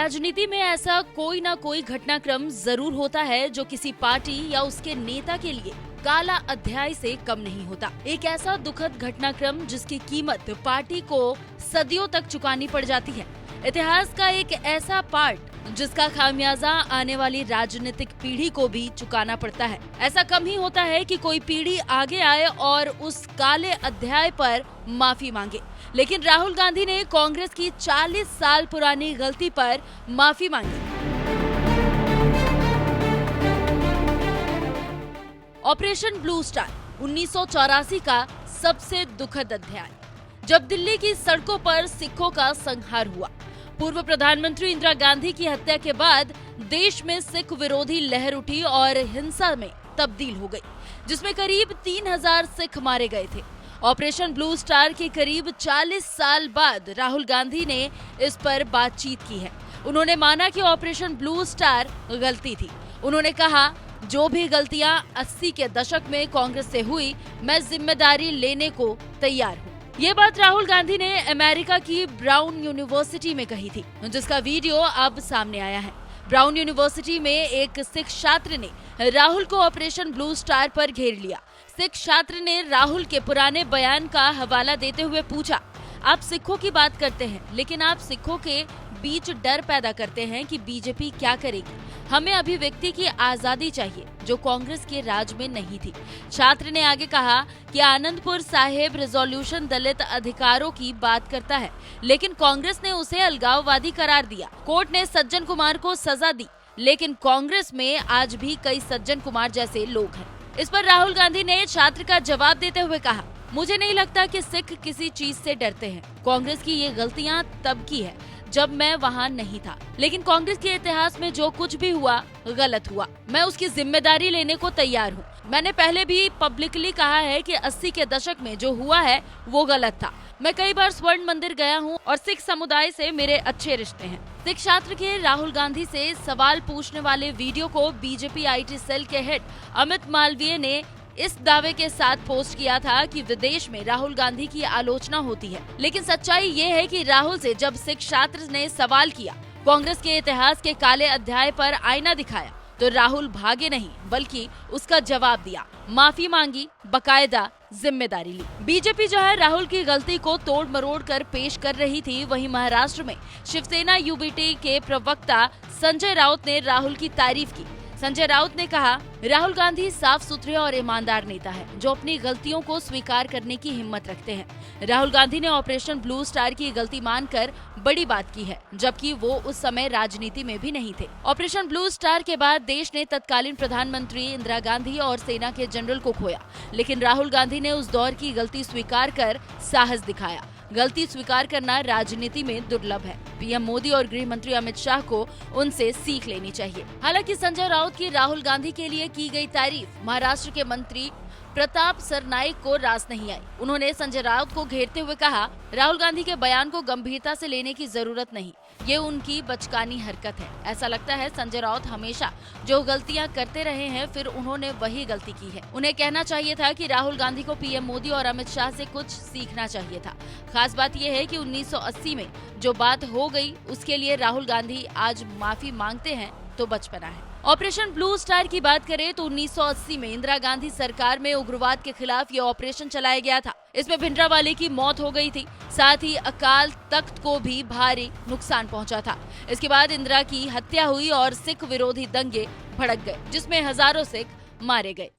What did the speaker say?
राजनीति में ऐसा कोई ना कोई घटनाक्रम जरूर होता है जो किसी पार्टी या उसके नेता के लिए काला अध्याय से कम नहीं होता। एक ऐसा दुखद घटनाक्रम जिसकी कीमत पार्टी को सदियों तक चुकानी पड़ जाती है। इतिहास का एक ऐसा पार्ट जिसका खामियाजा आने वाली राजनीतिक पीढ़ी को भी चुकाना पड़ता है। ऐसा कम ही होता है कि कोई पीढ़ी आगे आए और उस काले अध्याय पर माफी मांगे, लेकिन राहुल गांधी ने कांग्रेस की 40 साल पुरानी गलती पर माफी मांगी। ऑपरेशन ब्लू स्टार 1984 का सबसे दुखद अध्याय, जब दिल्ली की सड़कों पर सिखों का संहार हुआ। पूर्व प्रधानमंत्री इंदिरा गांधी की हत्या के बाद देश में सिख विरोधी लहर उठी और हिंसा में तब्दील हो गई, जिसमें करीब 3000 सिख मारे गए थे। ऑपरेशन ब्लू स्टार के करीब 40 साल बाद राहुल गांधी ने इस पर बातचीत की है। उन्होंने माना कि ऑपरेशन ब्लू स्टार गलती थी। उन्होंने कहा, जो भी गलतियां 80 के दशक में कांग्रेस से हुई, मैं जिम्मेदारी लेने को तैयार हूं। ये बात राहुल गांधी ने अमेरिका की ब्राउन यूनिवर्सिटी में कही थी, जिसका वीडियो अब सामने आया है। ब्राउन यूनिवर्सिटी में एक सिख छात्र ने राहुल को ऑपरेशन ब्लू स्टार पर घेर लिया। सिख छात्र ने राहुल के पुराने बयान का हवाला देते हुए पूछा, आप सिखों की बात करते हैं, लेकिन आप सिखों के बीच डर पैदा करते हैं कि बीजेपी क्या करेगी। हमें अभिव्यक्ति की आजादी चाहिए, जो कांग्रेस के राज में नहीं थी। छात्र ने आगे कहा कि आनंदपुर साहिब रिजोल्यूशन दलित अधिकारों की बात करता है, लेकिन कांग्रेस ने उसे अलगाववादी करार दिया। कोर्ट ने सज्जन कुमार को सजा दी, लेकिन कांग्रेस में आज भी कई सज्जन कुमार जैसे लोग हैं। इस पर राहुल गांधी ने छात्र का जवाब देते हुए कहा, मुझे नहीं लगता कि सिख किसी चीज से डरते हैं। कांग्रेस की ये गलतियां तब की है जब मैं वहां नहीं था, लेकिन कांग्रेस के इतिहास में जो कुछ भी हुआ गलत हुआ। मैं उसकी जिम्मेदारी लेने को तैयार हूं। मैंने पहले भी पब्लिकली कहा है कि 80 के दशक में जो हुआ है वो गलत था। मैं कई बार स्वर्ण मंदिर गया हूं और सिख समुदाय से मेरे अच्छे रिश्ते हैं। सिख छात्र के राहुल गांधी से सवाल पूछने वाले वीडियो को बीजेपी IT सेल के हेड अमित मालवीय ने इस दावे के साथ पोस्ट किया था कि विदेश में राहुल गांधी की आलोचना होती है, लेकिन सच्चाई ये है कि राहुल से जब सिख छात्र ने सवाल किया, कांग्रेस के इतिहास के काले अध्याय पर आईना दिखाया, तो राहुल भागे नहीं बल्कि उसका जवाब दिया, माफी मांगी, बकायदा जिम्मेदारी ली। बीजेपी जो है राहुल की गलती को तोड़ मरोड़ कर पेश कर रही थी, वहीं महाराष्ट्र में शिवसेना UBT के प्रवक्ता संजय राउत ने राहुल की तारीफ की। संजय राउत ने कहा, राहुल गांधी साफ सुथरे और ईमानदार नेता है, जो अपनी गलतियों को स्वीकार करने की हिम्मत रखते हैं। राहुल गांधी ने ऑपरेशन ब्लू स्टार की गलती मानकर बड़ी बात की है, जबकि वो उस समय राजनीति में भी नहीं थे। ऑपरेशन ब्लू स्टार के बाद देश ने तत्कालीन प्रधानमंत्री इंदिरा गांधी और सेना के जनरल को खोया, लेकिन राहुल गांधी ने उस दौर की गलती स्वीकार कर साहस दिखाया। गलती स्वीकार करना राजनीति में दुर्लभ है। PM मोदी और गृह मंत्री अमित शाह को उनसे सीख लेनी चाहिए। हालांकि संजय राउत की राहुल गांधी के लिए की गई तारीफ महाराष्ट्र के मंत्री प्रताप सरनाइक को रास नहीं आई। उन्होंने संजय राउत को घेरते हुए कहा, राहुल गांधी के बयान को गंभीरता से लेने की जरूरत नहीं, ये उनकी बचकानी हरकत है। ऐसा लगता है संजय राउत हमेशा जो गलतियां करते रहे हैं, फिर उन्होंने वही गलती की है। उन्हें कहना चाहिए था कि राहुल गांधी को PM मोदी और अमित शाह से कुछ सीखना चाहिए था। खास बात यह है कि 1980 में जो बात हो गई, उसके लिए राहुल गांधी आज माफी मांगते हैं तो बचपना है। ऑपरेशन ब्लू स्टार की बात करें तो 1980 में इंदिरा गांधी सरकार में उग्रवाद के खिलाफ ये ऑपरेशन चलाया गया था। इसमें भिंडरावाले की मौत हो गई थी, साथ ही अकाल तख्त को भी भारी नुकसान पहुंचा था। इसके बाद इंदिरा की हत्या हुई और सिख विरोधी दंगे भड़क गए, जिसमें हजारों सिख मारे गए।